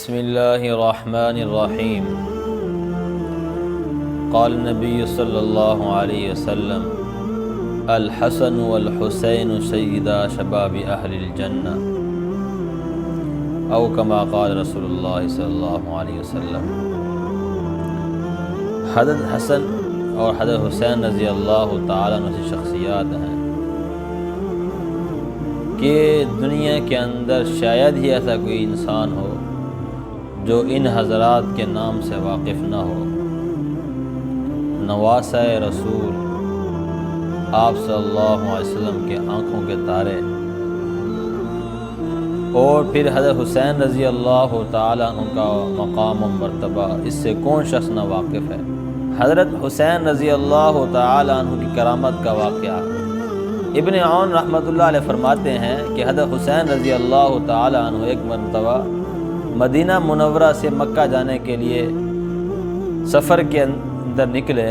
بسم اللہ الرحمن الرحیم قال النبی صلی اللہ علیہ وسلم الحسن والحسین سیدا شباب اہل الجنہ او کما قال رسول اللہ صلی اللہ علیہ وسلم۔ حضرت حسن اور حضرت حسین رضی اللہ تعالیٰ عنہ سے شخصیات ہیں کہ دنیا کے اندر شاید ہی ایسا کوئی انسان ہو جو ان حضرات کے نام سے واقف نہ ہو۔ نواسۂ رسول، آپ صلی اللہ علیہ وسلم کے آنکھوں کے تارے، اور پھر حضرت حسین رضی اللہ تعالیٰ عنہ کا مقام و مرتبہ، اس سے کون شخص نہ واقف ہے۔ حضرت حسین رضی اللہ تعالیٰ عنہ کی کرامت کا واقعہ ابن عون رحمۃ اللہ علیہ فرماتے ہیں کہ حضرت حسین رضی اللہ تعالیٰ عنہ ایک مرتبہ مدینہ منورہ سے مکہ جانے کے لیے سفر کے اندر نکلے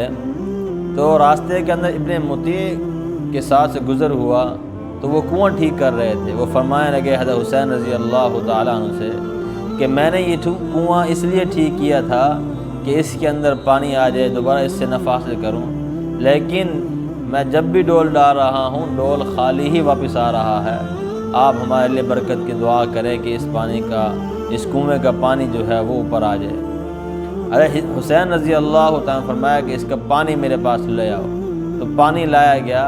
تو راستے کے اندر ابن مطیع کے ساتھ سے گزر ہوا تو وہ کنواں ٹھیک کر رہے تھے۔ وہ فرمانے لگے حضرت حسین رضی اللہ تعالیٰ عنہ سے کہ میں نے یہ کنواں اس لیے ٹھیک کیا تھا کہ اس کے اندر پانی آ جائے، دوبارہ اس سے نفع حاصل کروں، لیکن میں جب بھی ڈول ڈال رہا ہوں ڈول خالی ہی واپس آ رہا ہے۔ آپ ہمارے لیے برکت کی دعا کریں کہ اس پانی کا، اس کنویں کا پانی جو ہے وہ اوپر آ جائے۔ حضرت حسین رضی اللہ تعالیٰ نے فرمایا کہ اس کا پانی میرے پاس لے آؤ۔ تو پانی لایا گیا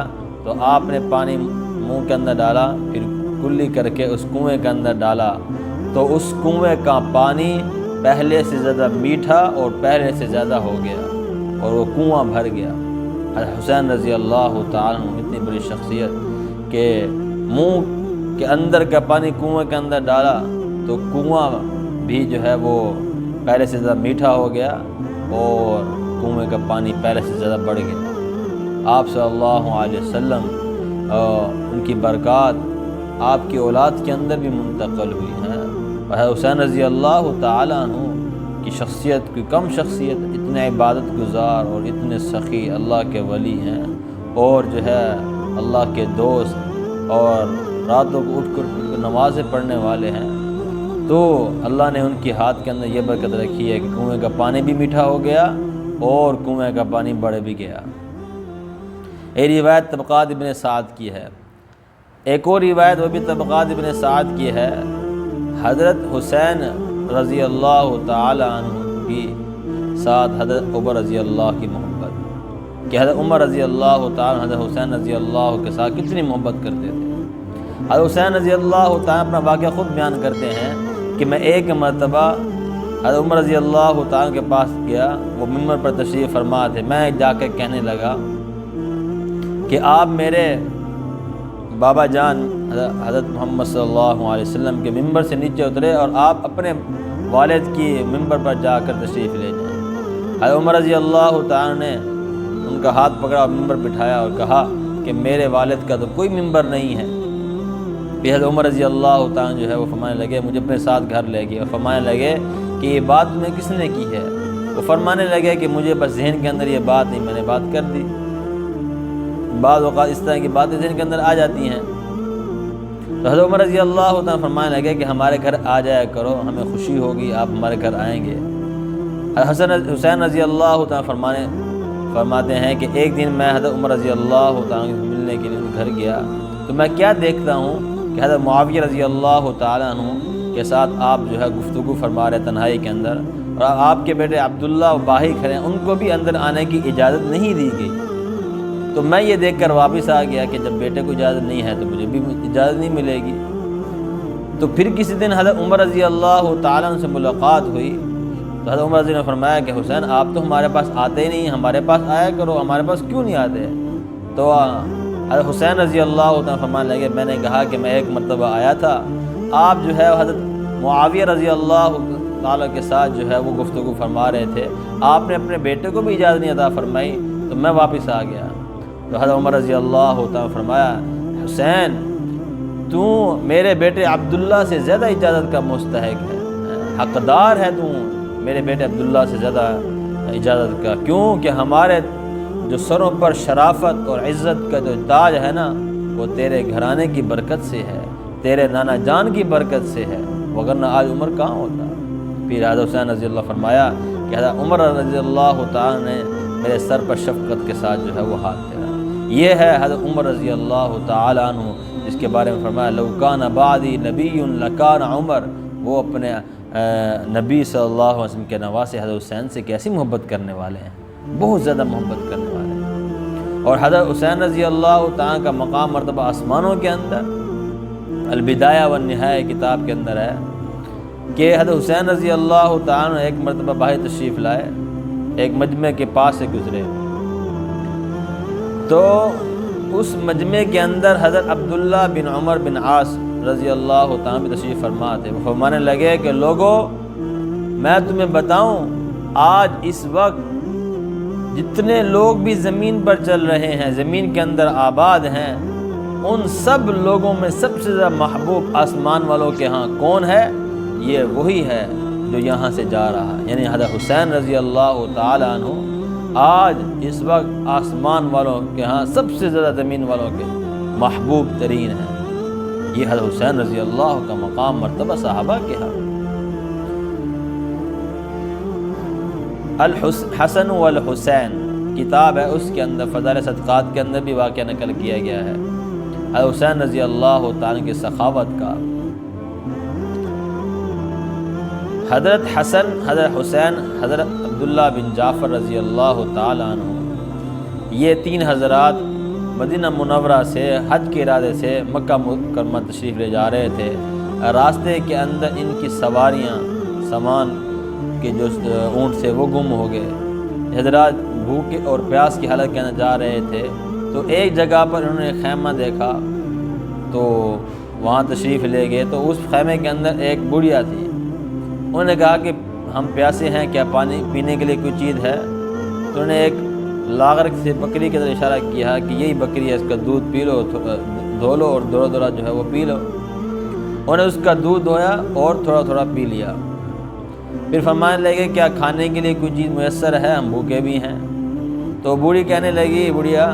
تو آپ نے پانی منہ کے اندر ڈالا، پھر کلی کر کے اس کنویں کے اندر ڈالا تو اس کنویں کا پانی پہلے سے زیادہ میٹھا اور پہلے سے زیادہ ہو گیا اور وہ کنواں بھر گیا۔ حضرت حسین رضی اللہ تعالیٰ عنہ اتنی بڑی شخصیت کہ منہ کے اندر کا پانی کنویں کے اندر ڈالا تو کنواں بھی جو ہے وہ پہلے سے زیادہ میٹھا ہو گیا اور کنویں کا پانی پہلے سے زیادہ بڑھ گیا۔ آپ صلی اللہ علیہ وسلم ان کی برکات آپ کی اولاد کے اندر بھی منتقل ہوئی ہیں۔ اور حسین رضی اللہ تعالیٰ عنہ کی شخصیت کوئی کم شخصیت، اتنے عبادت گزار اور اتنے سخی اللہ کے ولی ہیں، اور جو ہے اللہ کے دوست اور راتوں کو اٹھ کر نمازیں پڑھنے والے ہیں۔ تو اللہ نے ان کی ہاتھ کے اندر یہ برکت رکھی ہے کہ کنویں کا پانی بھی میٹھا ہو گیا اور کنویں کا پانی بڑھ بھی گیا۔ یہ روایت طبقات ابن سعد کی ہے۔ ایک اور روایت وہ بھی طبقات ابن سعد کی ہے، حضرت حسین رضی اللہ تعالی عنہ کی ساتھ حضرت عمر رضی اللہ کی محبت، کہ حضرت عمر رضی اللہ تعالی حضرت حسین رضی اللہ کے ساتھ کتنی محبت کرتے تھے۔ حضرت حسین رضی اللہ تعالی اپنا واقعہ خود بیان کرتے ہیں کہ میں ایک مرتبہ حضرت عمر رضی اللہ تعالی کے پاس گیا، وہ ممبر پر تشریف فرما تھے، میں جا کے کہنے لگا کہ آپ میرے بابا جان حضرت محمد صلی اللہ علیہ وسلم کے ممبر سے نیچے اترے اور آپ اپنے والد کی ممبر پر جا کر تشریف لے جائیں۔ حضرت عمر رضی اللہ تعالی نے ان کا ہاتھ پکڑا اور ممبر بٹھایا اور کہا کہ میرے والد کا تو کوئی ممبر نہیں ہے۔ پھر حضرت عمر رضی اللہ تعالی جو ہے وہ فرمانے لگے مجھے اپنے ساتھ گھر لے گئے اور فرمانے لگے کہ یہ بات تمہیں کس نے کی ہے؟ وہ فرمانے لگے کہ مجھے بس ذہن کے اندر یہ بات نہیں، میں نے بات کر دی۔ بعض اوقات اس طرح کی باتیں ذہن کے اندر آ جاتی ہیں۔ تو حضرت عمر رضی اللہ تعالیٰ فرمانے لگے کہ ہمارے گھر آ جایا کرو، ہمیں خوشی ہوگی آپ ہمارے گھر آئیں گے۔ حسین رضی اللہ تعالیٰ فرماتے ہیں کہ ایک دن میں حضرت عمر رضی اللہ تعالیٰ سے ملنے کے لیے گھر گیا تو میں کیا دیکھتا ہوں کہ حضرت معاویہ رضی اللہ تعالیٰ عنہ کے ساتھ آپ جو ہے گفتگو فرما رہے تنہائی کے اندر، اور آپ کے بیٹے عبداللہ باہی کھڑے ہیں، ان کو بھی اندر آنے کی اجازت نہیں دی گئی۔ تو میں یہ دیکھ کر واپس آ گیا کہ جب بیٹے کو اجازت نہیں ہے تو مجھے بھی اجازت نہیں ملے گی۔ تو پھر کسی دن حضرت عمر رضی اللہ تعالیٰ عنہ سے ملاقات ہوئی تو حضرت عمر رضی نے فرمایا کہ حسین آپ تو ہمارے پاس آتے ہی نہیں، ہمارے پاس آیا کرو، ہمارے پاس کیوں نہیں آتے؟ تو حضرت حسین رضی اللہ تعالیٰ فرمانے لگے میں نے کہا کہ میں ایک مرتبہ آیا تھا، آپ جو ہے حضرت معاویہ رضی اللہ تعالیٰ کے ساتھ جو ہے وہ گفتگو فرما رہے تھے، آپ نے اپنے بیٹے کو بھی اجازت نہیں عطا فرمائی تو میں واپس آ گیا۔ تو حضرت عمر رضی اللہ تعالیٰ فرمایا حسین تو میرے بیٹے عبداللہ سے زیادہ اجازت کا مستحق ہے، حقدار ہے تو میرے بیٹے عبداللہ سے زیادہ اجازت کا، کیوں کہ ہمارے جو سروں پر شرافت اور عزت کا جو تاج ہے نا وہ تیرے گھرانے کی برکت سے ہے، تیرے نانا جان کی برکت سے ہے، وگرنہ آج عمر کہاں ہوتا۔ پھر حضرت حسین رضی اللہ فرمایا کہ حضرت عمر رضی اللہ تعالیٰ نے میرے سر پر شفقت کے ساتھ جو ہے وہ ہاتھ پھیرا۔ یہ ہے حضرت عمر رضی اللہ تعالیٰ عنہ جس کے بارے میں فرمایا لو کان بعدی نبی لکان عمر، وہ اپنے نبی صلی اللہ علیہ وسلم کے نواسے حضرت حسین سے کیسی محبت کرنے والے ہیں، بہت زیادہ محبت کرنے والے ہیں۔ اور حضرت حسین رضی اللہ تعالیٰ کا مقام مرتبہ آسمانوں کے اندر، البدایہ والنہایہ کتاب کے اندر ہے کہ حضرت حسین رضی اللہ تعالیٰ ایک مرتبہ باہر تشریف لائے، ایک مجمع کے پاس سے گزرے تو اس مجمع کے اندر حضرت عبداللہ بن عمر بن عاص رضی اللہ تعالیٰ بھی تشریف فرما تھے۔ وہ فرمانے لگے کہ لوگوں، میں تمہیں بتاؤں آج اس وقت جتنے لوگ بھی زمین پر چل رہے ہیں، زمین کے اندر آباد ہیں، ان سب لوگوں میں سب سے زیادہ محبوب آسمان والوں کے ہاں کون ہے؟ یہ وہی ہے جو یہاں سے جا رہا ہے، یعنی حضرت حسین رضی اللہ تعالیٰ عنہ آج اس وقت آسمان والوں کے ہاں سب سے زیادہ زمین والوں کے محبوب ترین ہیں۔ یہ حضرت حسین رضی اللہ کا مقام مرتبہ صحابہ کے ہاں۔ الحسن والحسین کتاب ہے، اس کے اندر فضائل صدقات کے اندر بھی واقعہ نقل کیا گیا ہے حضرت حسین رضی اللہ تعالیٰ کی سخاوت کا۔ حضرت حسن، حضرت حسین، حضرت عبداللہ بن جعفر رضی اللہ تعالیٰ عنہ، یہ تین حضرات مدینہ منورہ سے حج کے ارادے سے مکہ مکرمہ تشریف لے جا رہے تھے۔ راستے کے اندر ان کی سواریاں، سامان کے جو اونٹ سے وہ گم ہو گئے۔ حضرات بھوکے اور پیاس کی حالت کے اندر جا رہے تھے تو ایک جگہ پر انہوں نے خیمہ دیکھا تو وہاں تشریف لے گئے تو اس خیمے کے اندر ایک بڑھیا تھی۔ انہوں نے کہا کہ ہم پیاسے ہیں، کیا پانی پینے کے لیے کوئی چیز ہے؟ تو انہوں نے ایک لاغر سے بکری کی طرف اشارہ کیا کہ یہی بکری ہے، اس کا دودھ پی لو، دھو لو اور دورہ دورہ جو ہے وہ پی لو۔ انہوں نے اس کا دودھ دھویا اور تھوڑا تھوڑا پی لیا۔ پھر فرمانے لگے کیا کھانے کے لیے کوئی چیز میسر ہے؟ ہم بھوکے بھی ہیں۔ تو بوڑھی کہنے لگی، بڑھیا،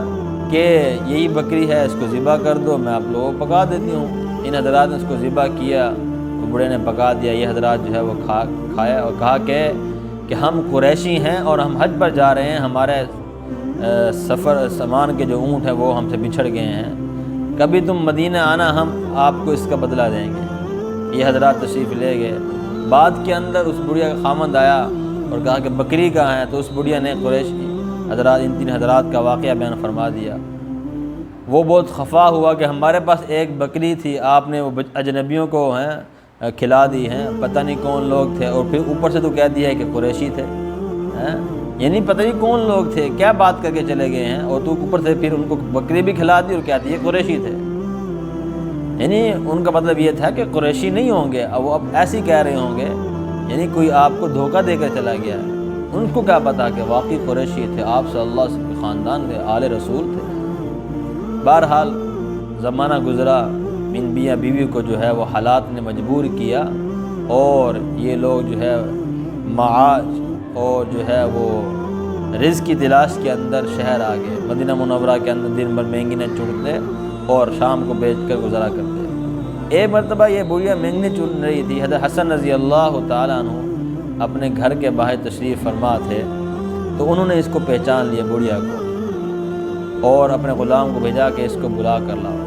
کہ یہی بکری ہے، اس کو ذبح کر دو، میں آپ لوگوں کو پکا دیتی ہوں۔ ان حضرات نے اس کو ذبح کیا، وہ بوڑھے نے پکا دیا۔ یہ حضرات جو ہے وہ کھایا اور کہا کہ ہم قریشی ہیں اور ہم حج پر جا رہے ہیں، ہمارے سامان کے جو اونٹ ہیں وہ ہم سے بچھڑ گئے ہیں، کبھی تم مدینہ آنا، ہم آپ کو اس کا بدلہ دیں گے۔ یہ حضرات تشریف لے گئے۔ بعد کے اندر اس بڑھیا کا خامند آیا اور کہا کہ بکری کہاں ہے؟ تو اس بڑھیا نے قریشی حضرات، ان تین حضرات کا واقعہ بیان فرما دیا۔ وہ بہت خفا ہوا کہ ہمارے پاس ایک بکری تھی، آپ نے وہ اجنبیوں کو کھلا دی ہیں، پتہ نہیں کون لوگ تھے، اور پھر اوپر سے تو کہہ دیا ہے کہ قریشی تھے، یعنی پتہ نہیں کون لوگ تھے، کیا بات کر کے چلے گئے ہیں، اور تو اوپر سے پھر ان کو بکری بھی کھلا دی اور کہتی ہے قریشی تھے۔ یعنی ان کا مطلب یہ تھا کہ قریشی نہیں ہوں گے، اب وہ اب ایسی کہہ رہے ہوں گے، یعنی کوئی آپ کو دھوکہ دے کر چلا گیا ہے۔ ان کو کیا پتا کہ واقعی قریشی تھے، آپ صلی اللہ علیہ وسلم کے خاندان تھے، آل رسول تھے۔ بہرحال زمانہ گزرا، ان میاں بیوی کو جو ہے وہ حالات نے مجبور کیا، اور یہ لوگ جو ہے معاش اور جو ہے وہ رزق کی تلاش کے اندر شہر آ گئے۔ مدینہ منورہ کے اندر دن بھر مینگنے چڑھتے اور شام کو بیچ کر گزارا کرتے۔ ایک مرتبہ یہ بڑھیا مینگنے چن رہی تھی، حضرت حسن رضی اللہ تعالیٰ عنہ اپنے گھر کے باہر تشریف فرما تھے، تو انہوں نے اس کو پہچان لیا بڑھیا کو، اور اپنے غلام کو بھیجا کہ اس کو بلا کر لاؤ۔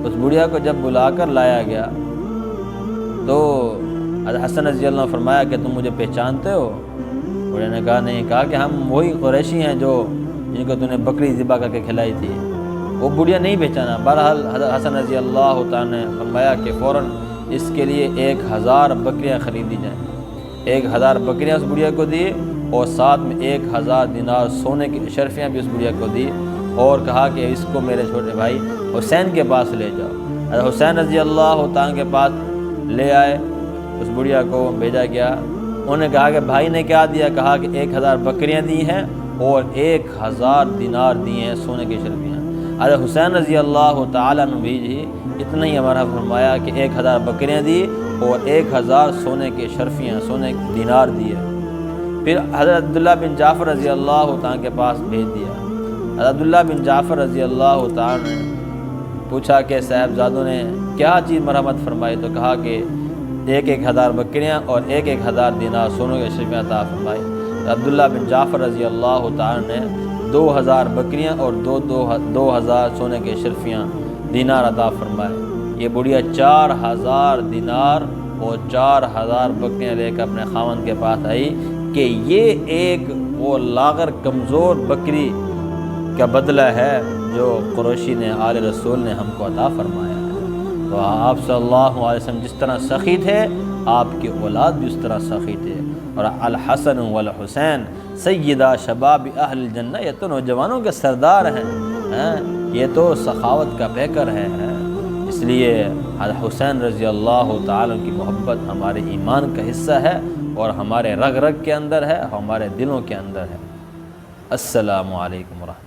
اس بڑھیا کو جب بلا کر لایا گیا تو حضرت حسن رضی اللہ عنہ فرمایا کہ تم مجھے پہچانتے ہو؟ بڑھیا نے کہا نہیں۔ کہا کہ ہم وہی قریشی ہیں جو جن کو تم نے بکری ذبح کر کے کھلائی تھی۔ وہ بڑھیا نہیں پہچانا۔ بہرحال حضرت حسن رضی اللہ تعالیٰ نے فرمایا کہ فوراً اس کے لیے 1000 بکریاں خریدی جائیں۔ 1000 بکریاں اس بڑھیا کو دی، اور ساتھ میں 1000 دینار سونے کی اشرفیاں بھی اس بڑھیا کو دی، اور کہا کہ اس کو میرے چھوٹے بھائی حسین کے پاس لے جاؤ۔ حضرت حسین رضی اللہ تعالیٰ کے پاس لے آئے، اس بڑھیا کو بھیجا گیا۔ انہوں نے کہا کہ بھائی نے کیا دیا؟ کہا کہ 1000 بکریاں دی ہیں اور 1000 دینار دیے ہیں سونے کی اشرفیاں۔ حضرت حسین رضی اللہ تعالیٰ نے بھی اتنا ہی ہمارا فرمایا کہ 1000 بکریاں دی اور 1000 سونے کے اشرفیاں، سونے کے دینار دیے۔ پھر حضرت عبداللہ بن جعفر رضی اللہ تعالیٰ کے پاس بھیج دیا۔ حضرت عبداللہ بن جعفر رضی اللہ تعالیٰ نے پوچھا کہ صاحبزادوں نے کیا چیز مرحمت فرمائی؟ تو کہا کہ ایک ایک ہزار بکریاں اور ایک ایک ہزار دینار سونوں کی اشرفیاں عطا فرمائی۔ عبداللہ بن جعفر رضی اللہ تعالیٰ نے 2000 بکریاں اور دو ہزار سونے کے اشرفیاں دینار عطا فرمائے۔ یہ بڑھیا 4000 دینار اور 4000 بکریاں لے کر اپنے خاوند کے پاس آئی کہ یہ ایک وہ لاغر کمزور بکری کا بدلہ ہے جو قریشی نے آل رسول نے ہم کو عطا فرمایا ہے۔ تو آپ صلی اللہ علیہ وسلم جس طرح سخی تھے، آپ کی اولاد بھی اس طرح سخی تھے۔ اور الحسن والحسین سیدہ شباب اہل الجنہ، یہ تو نوجوانوں کے سردار ہیں، یہ تو سخاوت کا پیکر ہے۔ اس لیے حسین رضی اللہ تعالیٰ کی محبت ہمارے ایمان کا حصہ ہے اور ہمارے رگ رگ کے اندر ہے، ہمارے دلوں کے اندر ہے۔ السلام علیکم ورحمۃ اللہ۔